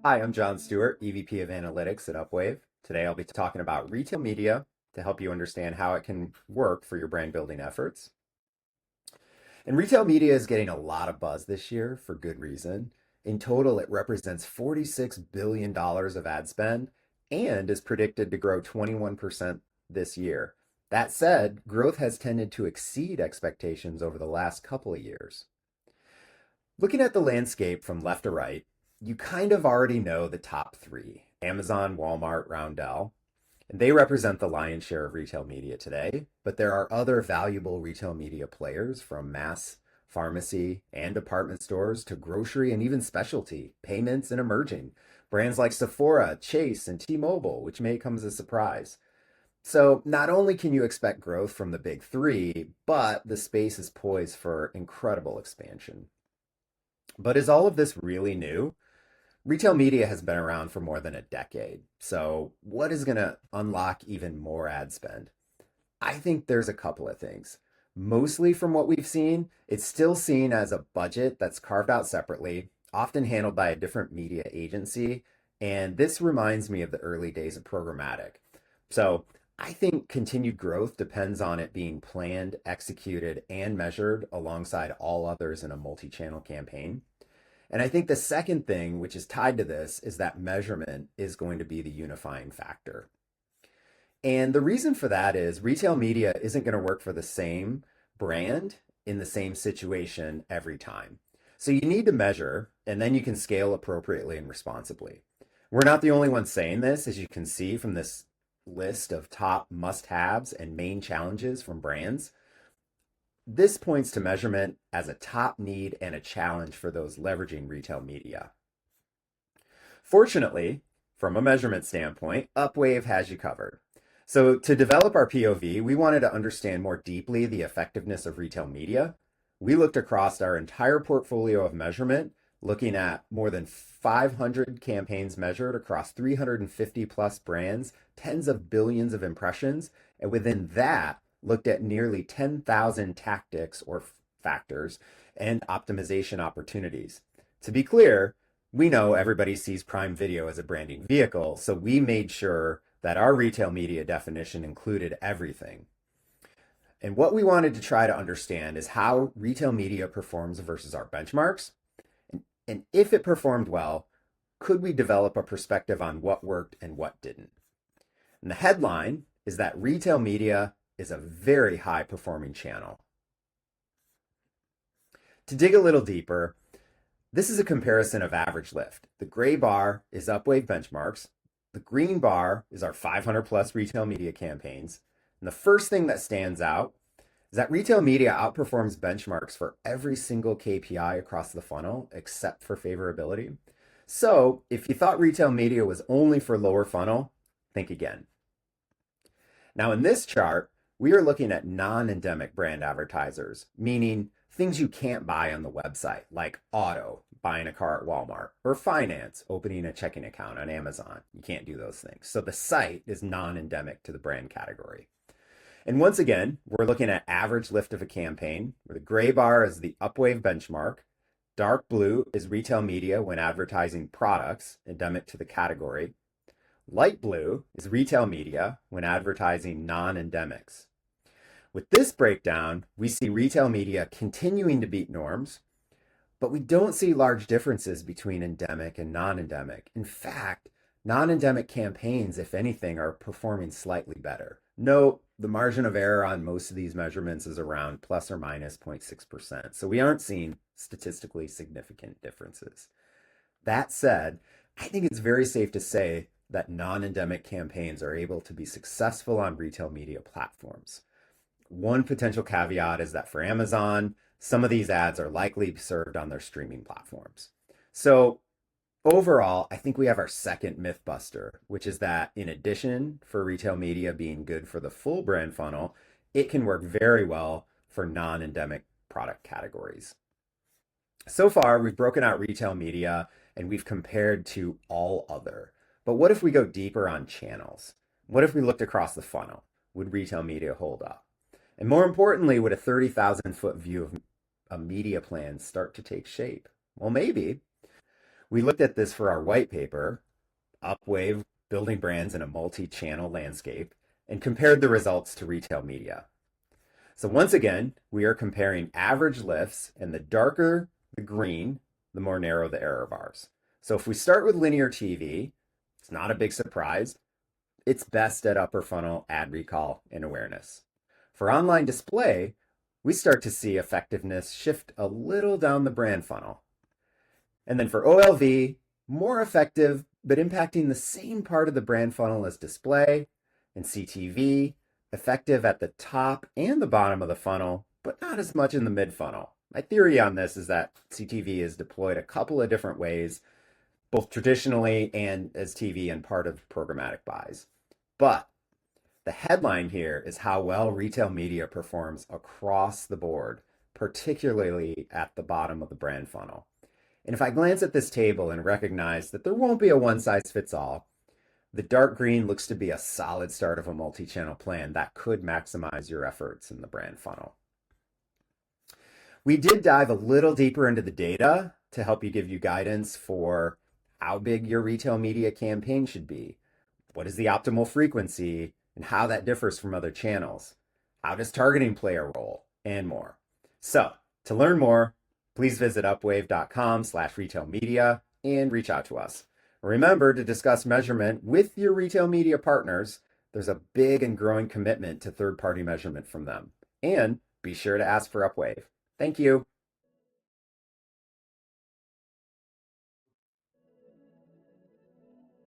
Hi, I'm John Stewart, EVP of Analytics at Upwave. Today I'll be talking about retail media to help you understand how it can work for your brand building efforts. And retail media is getting a lot of buzz this year for good reason. In total, it represents $46 billion of ad spend and is predicted to grow 21% this year. That said, growth has tended to exceed expectations over the last couple of years. Looking at the landscape from left to right, you kind of already know the top three: Amazon, Walmart, Roundel. And they represent the lion's share of retail media today, but there are other valuable retail media players from mass, pharmacy, and department stores to grocery and even specialty, payments, and emerging. Brands like Sephora, Chase, and T-Mobile, which may come as a surprise. So not only can you expect growth from the big three, but the space is poised for incredible expansion. But is all of this really new? Retail media has been around for more than a decade. So, what is going to unlock even more ad spend? I think there's a couple of things. Mostly from what we've seen, it's still seen as a budget that's carved out separately, often handled by a different media agency. And this reminds me of the early days of programmatic. So, I think continued growth depends on it being planned, executed, and measured alongside all others in a multi channel campaign. And I think the second thing, which is tied to this, is that measurement is going to be the unifying factor. And the reason for that is retail media isn't going to work for the same brand in the same situation every time. So you need to measure, and then you can scale appropriately and responsibly. We're not the only ones saying this, as you can see from this list of top must-haves and main challenges from brands. This points to measurement as a top need and a challenge for those leveraging retail media. Fortunately, from a measurement standpoint, Upwave has you covered. So to develop our POV, we wanted to understand more deeply the effectiveness of retail media. We looked across our entire portfolio of measurement, looking at more than 500 campaigns measured across 350 plus brands, tens of billions of impressions, and within that, looked at nearly 10,000 tactics or factors and optimization opportunities. To be clear, we know everybody sees Prime Video as a branding vehicle, so we made sure that our retail media definition included everything. And what we wanted to try to understand is how retail media performs versus our benchmarks. And if it performed well, could we develop a perspective on what worked and what didn't? And the headline is that retail media is a very high performing channel. To dig a little deeper, this is a comparison of average lift. The gray bar is Upwave benchmarks. The green bar is our 500 plus retail media campaigns. And the first thing that stands out is that retail media outperforms benchmarks for every single KPI across the funnel except for favorability. So if you thought retail media was only for lower funnel, think again. Now in this chart, we are looking at non-endemic brand advertisers, meaning things you can't buy on the website, like auto, buying a car at Walmart, or finance, opening a checking account on Amazon. You can't do those things. So the site is non-endemic to the brand category. And once again, we're looking at average lift of a campaign, where the gray bar is the Upwave benchmark. Dark blue is retail media when advertising products endemic to the category. Light blue is retail media when advertising non-endemics. With this breakdown, we see retail media continuing to beat norms, but we don't see large differences between endemic and non-endemic. In fact, non-endemic campaigns, if anything, are performing slightly better. Note, the margin of error on most of these measurements is around plus or minus 0.6%. So we aren't seeing statistically significant differences. That said, I think it's very safe to say that non-endemic campaigns are able to be successful on retail media platforms. One potential caveat is that for Amazon, some of these ads are likely served on their streaming platforms. So overall, I think we have our second myth buster, which is that in addition for retail media being good for the full brand funnel, it can work very well for non-endemic product categories. So far, we've broken out retail media and we've compared to all other. But what if we go deeper on channels? What if we looked across the funnel? Would retail media hold up? And more importantly, would a 30,000 foot view of a media plan start to take shape? Well, maybe. We looked at this for our white paper, Upwave, Building Brands in a Multi-Channel Landscape, and compared the results to retail media. So once again, we are comparing average lifts, and the darker the green, the more narrow the error bars. So if we start with linear TV, it's not a big surprise. It's best at upper funnel ad recall and awareness. For online display, we start to see effectiveness shift a little down the brand funnel. And then for OLV, more effective, but impacting the same part of the brand funnel as display. And CTV, effective at the top and the bottom of the funnel, but not as much in the mid funnel. My theory on this is that CTV is deployed a couple of different ways, both traditionally and as TV and part of programmatic buys. But the headline here is how well retail media performs across the board, particularly at the bottom of the brand funnel. And if I glance at this table and recognize that there won't be a one-size-fits-all, the dark green looks to be a solid start of a multi-channel plan that could maximize your efforts in the brand funnel. We did dive a little deeper into the data to help you give you guidance for how big your retail media campaign should be, what is the optimal frequency, and how that differs from other channels. How does targeting play a role, and more. So to learn more, please visit upwave.com/retailmedia and reach out to us. Remember to discuss measurement with your retail media partners. There's a big and growing commitment to third-party measurement from them. And be sure to ask for Upwave. Thank you.